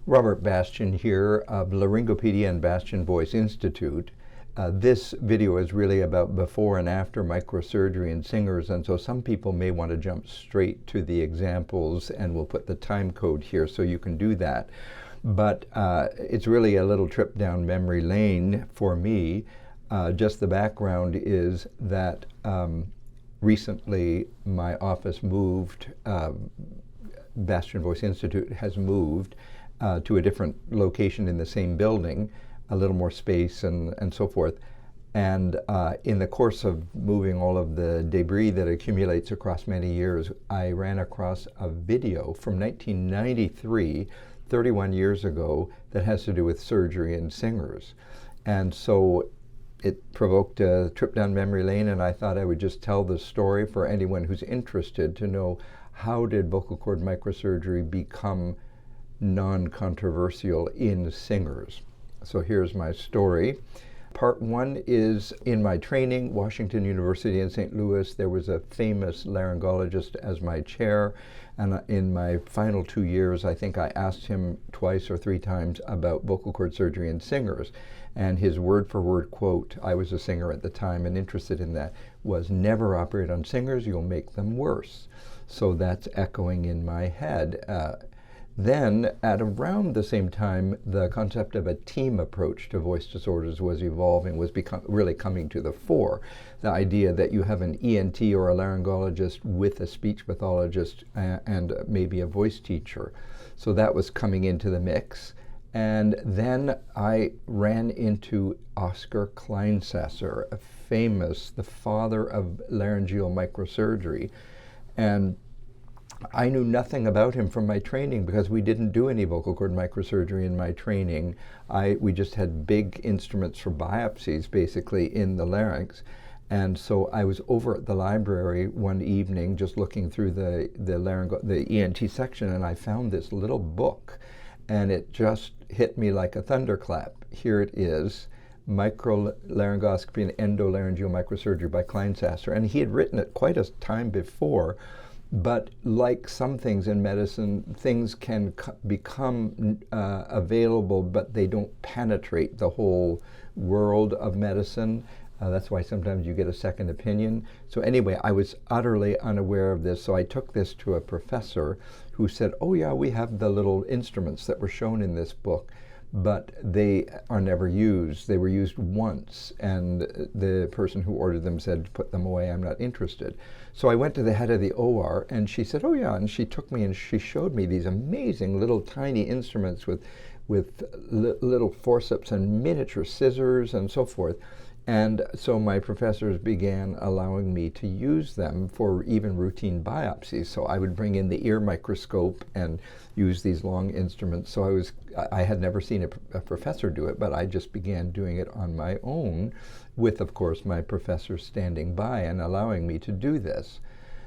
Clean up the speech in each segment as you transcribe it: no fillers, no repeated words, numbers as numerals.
Robert Bastian here of Laryngopedia and Bastian Voice Institute. This video is really about before and after microsurgery in singers, and so some people may want to jump straight to the examples, and we'll put the time code here so you can do that. But it's really a little trip down memory lane for me. Just the background is that recently my office moved, Bastian Voice Institute has moved to a different location in the same building, a little more space and so forth. And in the course of moving all of the debris that accumulates across many years, I ran across a video from 1993, 31 years ago, that has to do with surgery in singers. And so it provoked a trip down memory lane, and I thought I would just tell the story for anyone who's interested to know how did vocal cord microsurgery become non-controversial in singers. So here's my story. Part one is in my training, Washington University in St. Louis. There was a famous laryngologist as my chair, and in my final 2 years, I think I asked him twice or three times about vocal cord surgery in singers. And his word-for-word quote, I was a singer at the time and interested in that, was never operate on singers, you'll make them worse. So that's echoing in my head. Then, at around the same time, the concept of a team approach to voice disorders was evolving, was really coming to the fore. The idea that you have an ENT or a laryngologist with a speech pathologist and maybe a voice teacher. So that was coming into the mix. And then I ran into Oscar Kleinsasser, the father of laryngeal microsurgery. And I knew nothing about him from my training because we didn't do any vocal cord microsurgery in my training. We just had big instruments for biopsies, basically, in the larynx. And so I was over at the library one evening just looking through the ENT section, and I found this little book, and it just hit me like a thunderclap. Here it is, Microlaryngoscopy and Endolaryngeal Microsurgery by Kleinsasser. And he had written it quite a time before. But like some things in medicine, things can become available, but they don't penetrate the whole world of medicine. That's why sometimes you get a second opinion. So anyway, I was utterly unaware of this, so I took this to a professor who said, oh yeah, we have the little instruments that were shown in this book, but they are never used. They were used once, and the person who ordered them said, put them away, I'm not interested. So I went to the head of the OR, and she said, oh yeah, and she took me and she showed me these amazing little tiny instruments with little forceps and miniature scissors and so forth. And so my professors began allowing me to use them for even routine biopsies. So I would bring in the ear microscope and use these long instruments. So I had never seen a professor do it, but I just began doing it on my own with, of course, my professor standing by and allowing me to do this.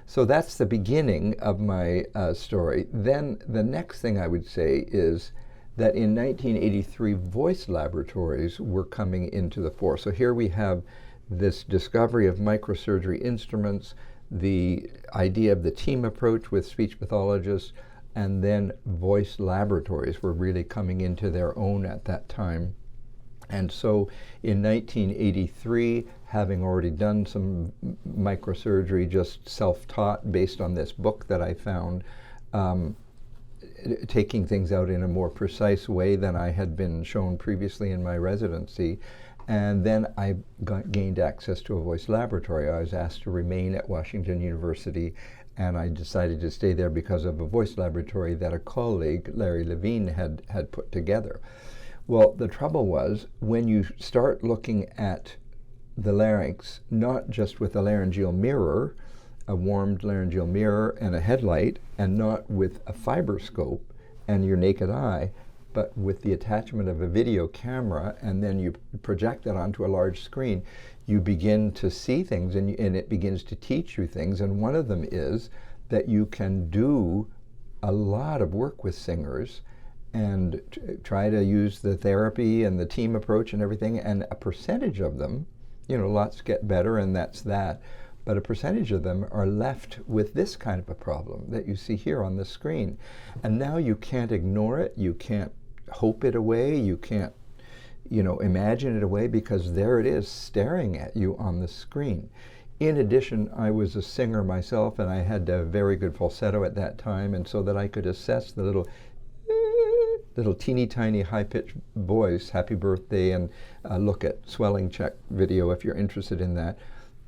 So that's the beginning of my story. Then the next thing I would say is that in 1983, voice laboratories were coming into the fore. So here we have this discovery of microsurgery instruments, the idea of the team approach with speech pathologists, and then voice laboratories were really coming into their own at that time. And so in 1983, having already done some microsurgery, just self-taught based on this book that I found, taking things out in a more precise way than I had been shown previously in my residency. And then I gained access to a voice laboratory. I was asked to remain at Washington University, and I decided to stay there because of a voice laboratory that a colleague, Larry Levine, had put together. Well, the trouble was, when you start looking at the larynx, not just with a laryngeal mirror, a warmed laryngeal mirror and a headlight, and not with a fiberscope and your naked eye, but with the attachment of a video camera, and then you project that onto a large screen, you begin to see things, and it begins to teach you things. And one of them is that you can do a lot of work with singers and try to use the therapy and the team approach and everything, and a percentage of them, lots get better, and that's that. but a percentage of them are left with this kind of a problem that you see here on the screen. And now you can't ignore it, you can't hope it away, you can't, you know, imagine it away, because there it is staring at you on the screen. In addition, I was a singer myself, and I had a very good falsetto at that time, and so that I could assess the little teeny tiny high-pitched voice, happy birthday, and look at swelling check video if you're interested in that.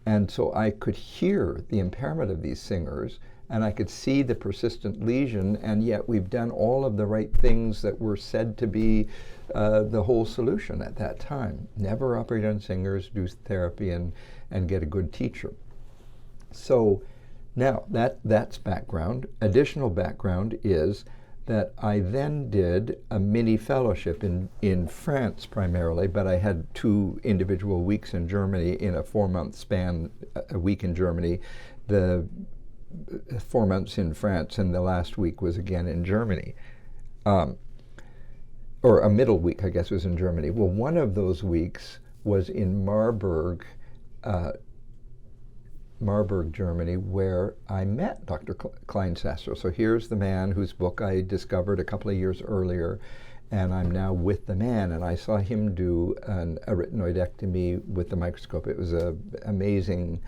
And so I could hear the impairment of these singers, and I could see the persistent lesion, and yet we've done all of the right things that were said to be the whole solution at that time. Never operate on singers, do therapy, and get a good teacher. So now that's background. Additional background is that I then did a mini fellowship in France primarily, but I had 2 individual weeks in Germany in a 4-month span, a week in Germany, the 4 months in France, and the last week was again in Germany. Or a middle week, I guess, was in Germany. Well, one of those weeks was in Marburg, Germany, where I met Dr. Kleinsasser. So here's the man whose book I discovered a couple of years earlier, and I'm now with the man. And I saw him do a retinoidectomy with the microscope. It was an amazing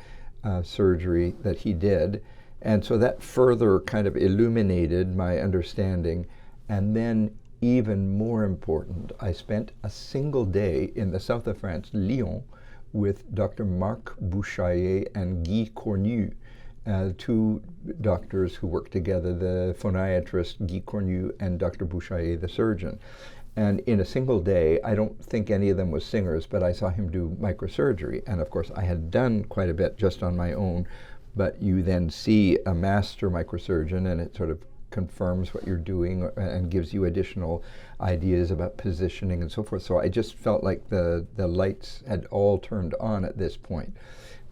surgery that he did. And so that further kind of illuminated my understanding. And then, even more important, I spent a single day in the south of France, Lyon, with Dr. Marc Bouchaillet and Guy Cornu, 2 doctors who work together, the phoniatrist Guy Cornu and Dr. Bouchaillet, the surgeon. And in a single day, I don't think any of them was singers, but I saw him do microsurgery. And of course, I had done quite a bit just on my own, but you then see a master microsurgeon, and it sort of confirms what you're doing and gives you additional ideas about positioning and so forth. So I just felt like the lights had all turned on at this point.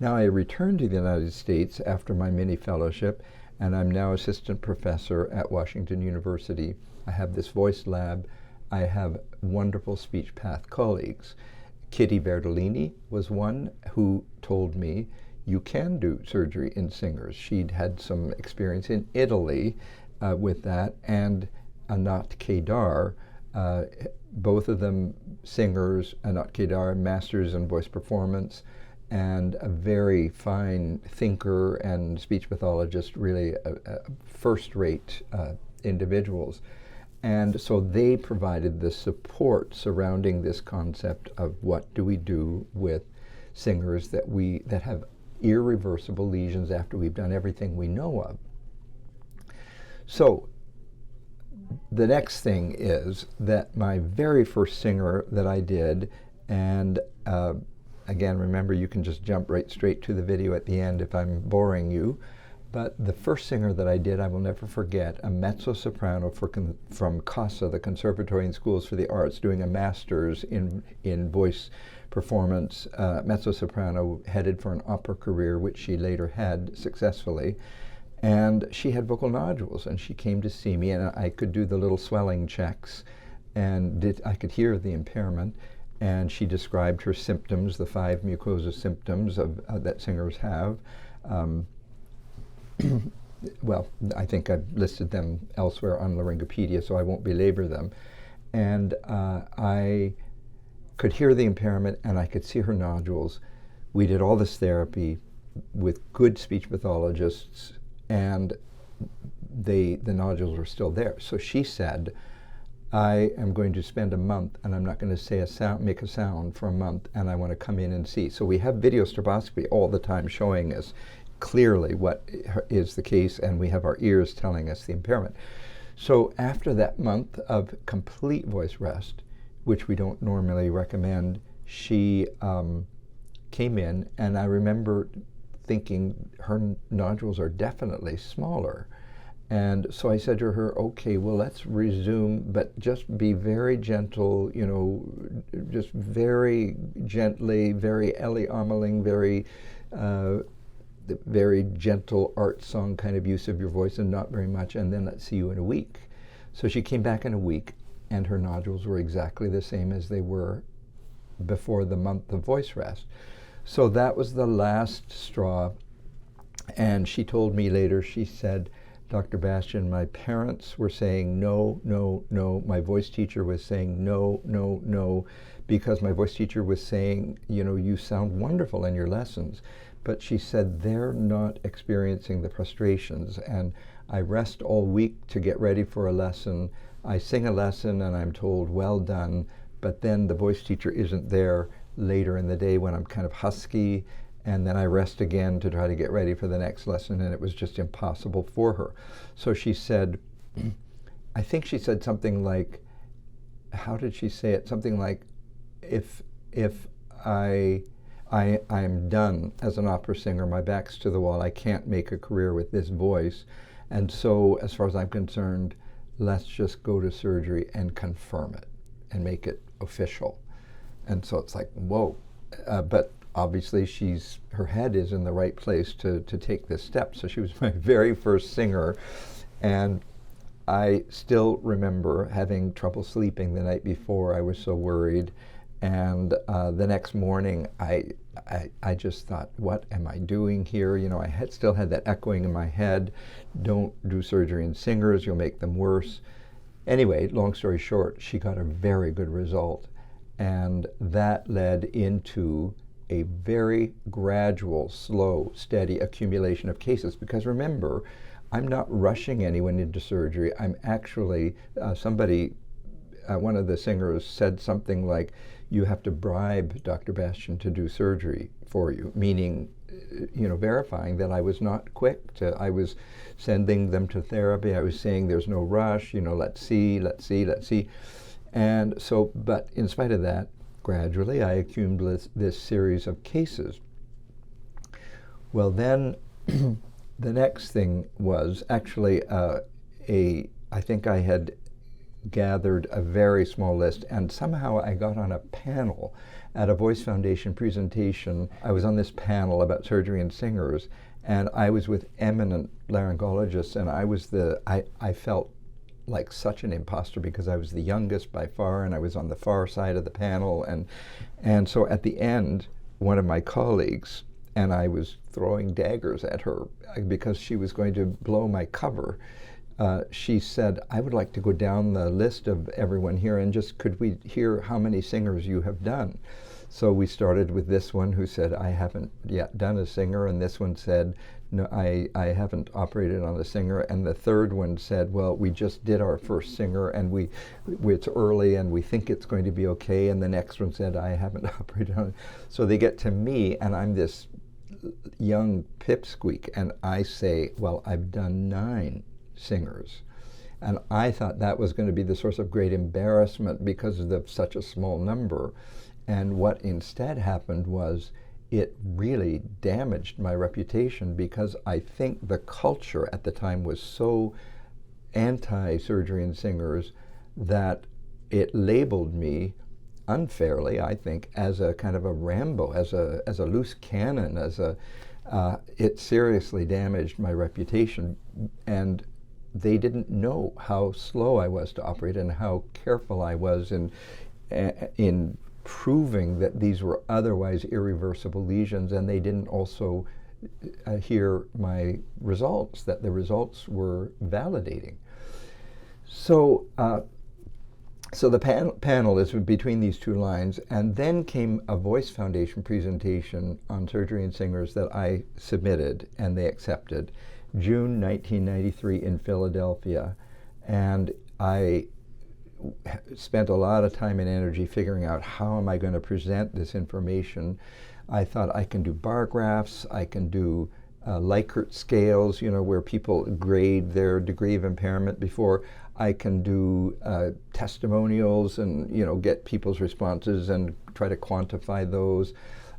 Now I returned to the United States after my mini fellowship, and I'm now assistant professor at Washington University. I have this voice lab. I have wonderful speech path colleagues. Kitty Verdolini was one who told me, you can do surgery in singers. She'd had some experience in Italy with that, and Anat Kedar, both of them singers. Anat Kedar, masters in voice performance, and a very fine thinker and speech pathologist, really first-rate individuals. And so they provided the support surrounding this concept of what do we do with singers that have irreversible lesions after we've done everything we know of. So the next thing is that my very first singer that I did, and again, remember, you can just jump right straight to the video at the end if I'm boring you, but the first singer that I did, I will never forget, a mezzo-soprano from CASA, the Conservatory and Schools for the Arts, doing a master's in voice performance, mezzo-soprano, headed for an opera career, which she later had successfully. And she had vocal nodules, and she came to see me, and I could do the little swelling checks, and I could hear the impairment, and she described her symptoms, the 5 mucosa symptoms that singers have. Well, I think I've listed them elsewhere on Laryngopedia, so I won't belabor them. And I could hear the impairment, and I could see her nodules. We did all this therapy with good speech pathologists, and the nodules were still there. So she said, I am going to spend a month, and I'm not going to say a sound, make a sound for a month, and I want to come in and see. So we have video stroboscopy all the time showing us clearly what is the case, and we have our ears telling us the impairment. So after that month of complete voice rest, which we don't normally recommend, she came in, and I remember thinking her nodules are definitely smaller. And so I said to her, okay, well, let's resume, but just be very gentle, you know, just very gently, very Ellie Ameling, very gentle art song kind of use of your voice, and not very much, and then let's see you in a week. So she came back in a week, and her nodules were exactly the same as they were before the month of voice rest. So that was the last straw. And she told me later, she said, Dr. Bastian, my parents were saying no, no, no. My voice teacher was saying no, no, no, because my voice teacher was saying, you know, you sound wonderful in your lessons. But she said they're not experiencing the frustrations. And I rest all week to get ready for a lesson. I sing a lesson and I'm told, well done. But then the voice teacher isn't there later in the day when I'm kind of husky. And then I rest again to try to get ready for the next lesson, and it was just impossible for her. So she said, I think she said something like, how did she say it? Something like, if I'm done as an opera singer, my back's to the wall, I can't make a career with this voice. And so as far as I'm concerned, let's just go to surgery and confirm it and make it official. And so it's like, whoa. But obviously her head is in the right place to take this step. So she was my very first singer. And I still remember having trouble sleeping the night before. I was so worried. And the next morning, I just thought, what am I doing here? You know, I still had that echoing in my head. Don't do surgery in singers, you'll make them worse. Anyway, long story short, she got a very good result. And that led into a very gradual, slow, steady accumulation of cases. Because remember, I'm not rushing anyone into surgery. I'm actually, one of the singers said something like, you have to bribe Dr. Bastian to do surgery for you, meaning, you know, verifying that I was not quick. I was sending them to therapy. I was saying there's no rush, you know, let's see. And so, but in spite of that, gradually I accumulated this series of cases. Well, then the next thing was actually I think I had gathered a very small list, and somehow I got on a panel at a Voice Foundation presentation. I was on this panel about surgery in singers, and I was with eminent laryngologists, and I felt like such an imposter because I was the youngest by far, and I was on the far side of the panel, and so at the end, one of my colleagues, and I was throwing daggers at her because she was going to blow my cover. She said, I would like to go down the list of everyone here and just could we hear how many singers you have done? So we started with this one who said, I haven't yet done a singer, and this one said, no, I haven't operated on a singer, and the third one said, well, we just did our first singer and it's early and we think it's going to be okay, and the next one said, I haven't operated on it. So they get to me and I'm this young pipsqueak, and I say, well, I've done 9 singers. And I thought that was going to be the source of great embarrassment because of such a small number. And what instead happened was it really damaged my reputation, because I think the culture at the time was so anti-surgery in singers that it labeled me unfairly, I think, as a kind of a Rambo, as a loose cannon, it seriously damaged my reputation. And they didn't know how slow I was to operate and how careful I was in proving that these were otherwise irreversible lesions, and they didn't also hear my results, that the results were validating. So so the panel is between these two lines, and then came a Voice Foundation presentation on surgery in singers that I submitted, and they accepted, June 1993 in Philadelphia. And I spent a lot of time and energy figuring out how am I going to present this information. I thought I can do bar graphs, I can do Likert scales, you know, where people grade their degree of impairment before. I can do testimonials and, you know, get people's responses and try to quantify those.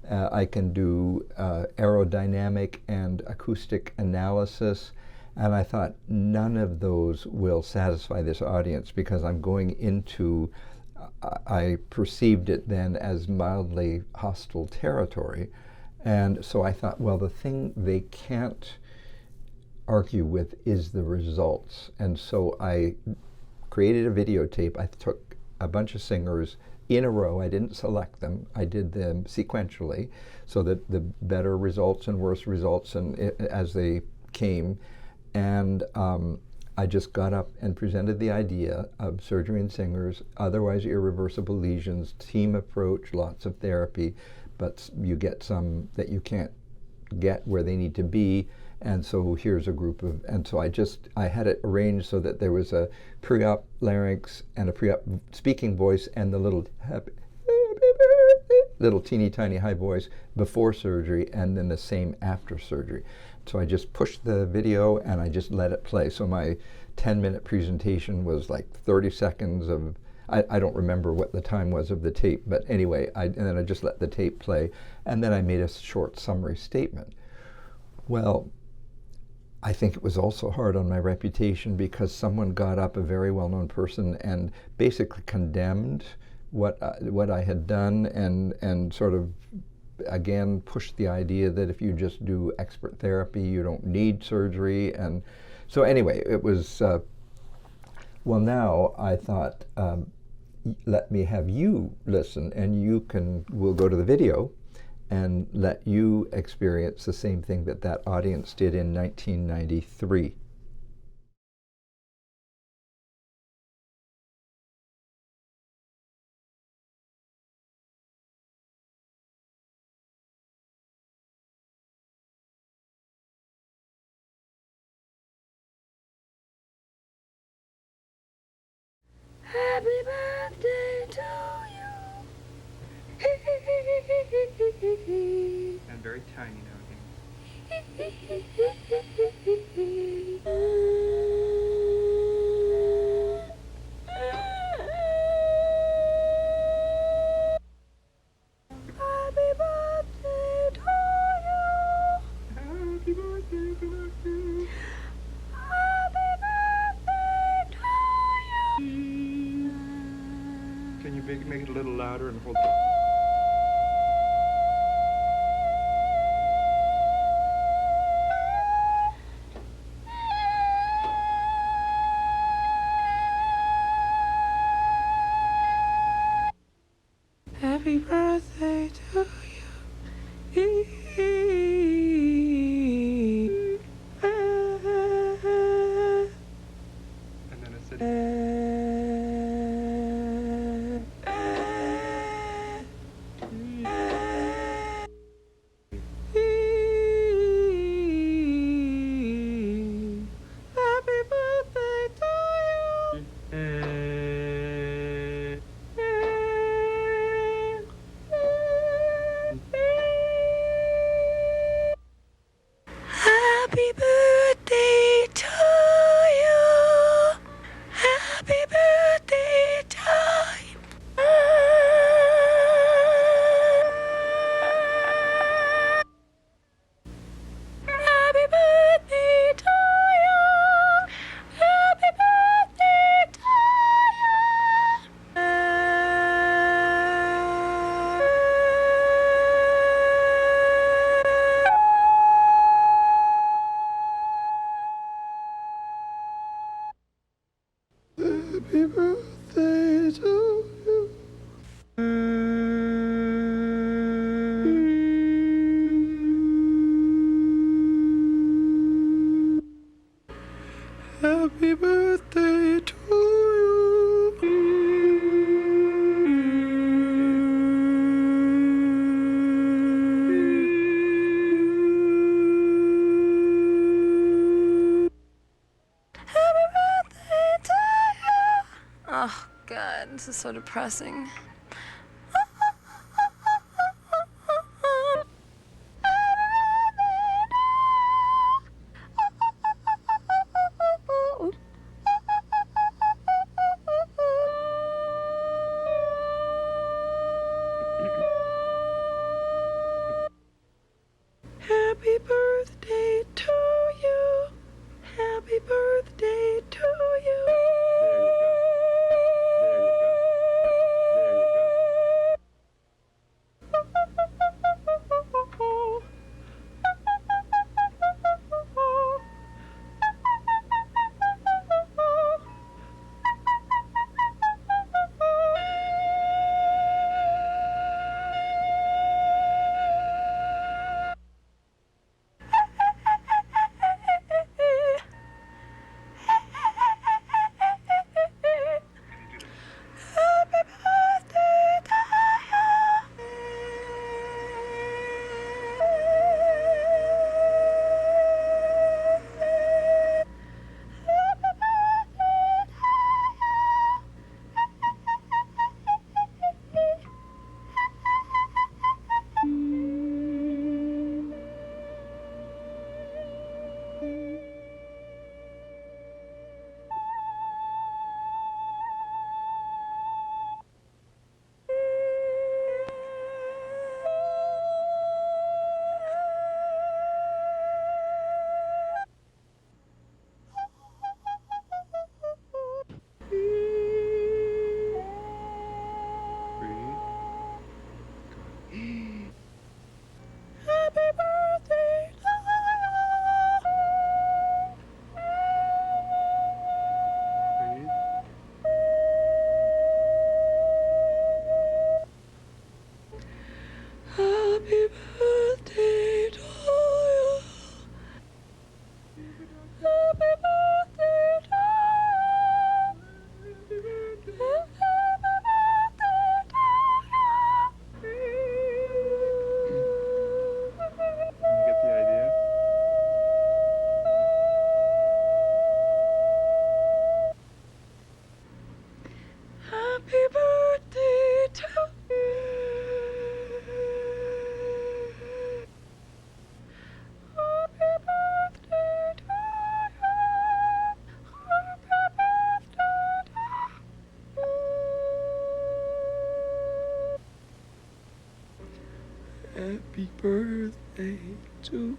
I can do aerodynamic and acoustic analysis. And I thought none of those will satisfy this audience, because I'm going into, I perceived it then as mildly hostile territory. And so I thought, well, the thing they can't argue with is the results. And so I created a videotape. I took a bunch of singers in a row. I didn't select them. I did them sequentially, so that the better results and worse results and as they came. And I just got up and presented the idea of surgery in singers, otherwise irreversible lesions, team approach, lots of therapy, but you get some that you can't get where they need to be. And so here's a group of, and so I had it arranged so that there was a pre-op larynx and a pre-op speaking voice and the little teeny tiny high voice before surgery, and then the same after surgery. So I just pushed the video and I just let it play. So my 10-minute presentation was like 30 seconds of, I don't remember what the time was of the tape, but anyway, and then I just let the tape play, and then I made a short summary statement. Well, I think it was also hard on my reputation because someone got up, a very well-known person, and basically condemned what I had done, and sort of again pushed the idea that if you just do expert therapy, you don't need surgery. And so anyway, it was, well, now I thought, let me have you listen, and we'll go to the video and let you experience the same thing that audience did in 1993. Happy birthday to you. And very tiny now again. Happy birthday to you. Happy birthday to you. Happy birthday to you. Can you make it a little louder and hold it? Happy birthday to you. And then I said, Happy birthday to you. Happy birthday to you. Happy birthday to you. Happy birthday to you. Happy birthday to Happy birthday to you. Happy birthday to you. Happy birthday to you. Oh, God, this is so depressing. Happy birthday to you. Happy birthday to you. there you go. There you go. There you go. Happy birthday to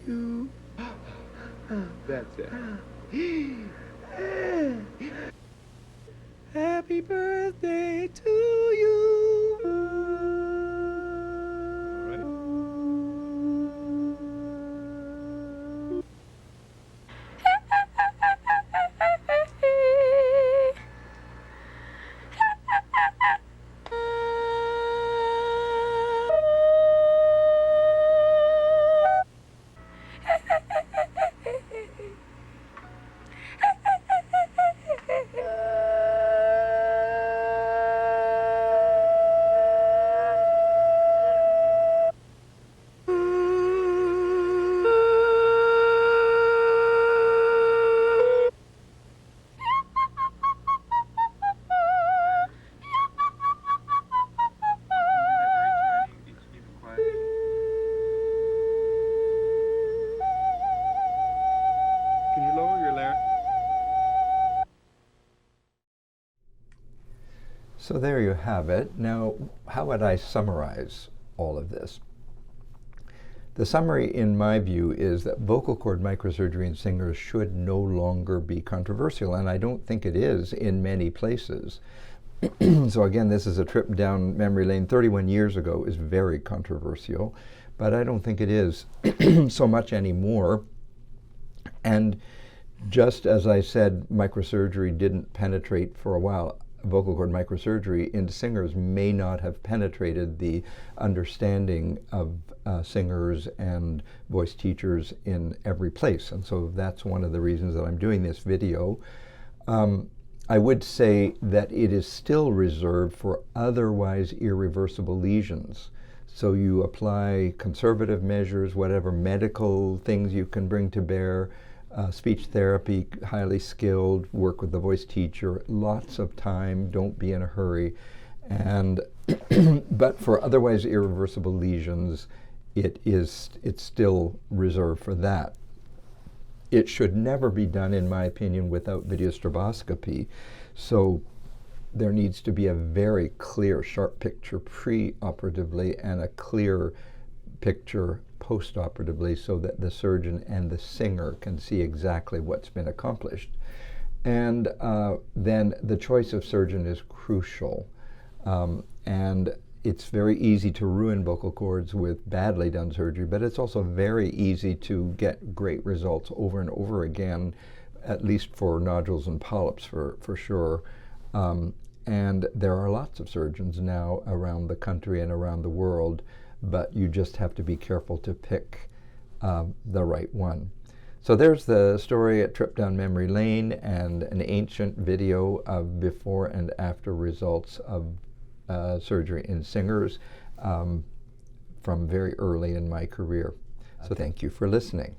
you. That's it. Happy birthday to you. Very tiny. Each keep it quiet. Can you lower your larynx? So there you have it. Now, how would I summarize all of this? The summary, in my view, is that vocal cord microsurgery in singers should no longer be controversial, and I don't think it is in many places. So again, this is a trip down memory lane. 31 years ago is very controversial, but I don't think it is so much anymore. And just as I said, microsurgery didn't penetrate for a while, vocal cord microsurgery into singers may not have penetrated the understanding of singers and voice teachers in every place. And so that's one of the reasons that I'm doing this video. I would say that it is still reserved for otherwise irreversible lesions. So you apply conservative measures, whatever medical things you can bring to bear, speech therapy, highly skilled, work with the voice teacher, lots of time, don't be in a hurry. And but for otherwise irreversible lesions, it's still reserved for that. It should never be done, in my opinion, without video stroboscopy. So there needs to be a very clear, sharp picture pre-operatively and a clear picture post-operatively so that the surgeon and the singer can see exactly what's been accomplished. And then the choice of surgeon is crucial. And it's very easy to ruin vocal cords with badly done surgery, but it's also very easy to get great results over and over again, at least for nodules and polyps for sure. And there are lots of surgeons now around the country and around the world, but you just have to be careful to pick the right one. So there's the story at Trip Down Memory Lane and an ancient video of before and after results of surgery in singers from very early in my career. So thank you for listening.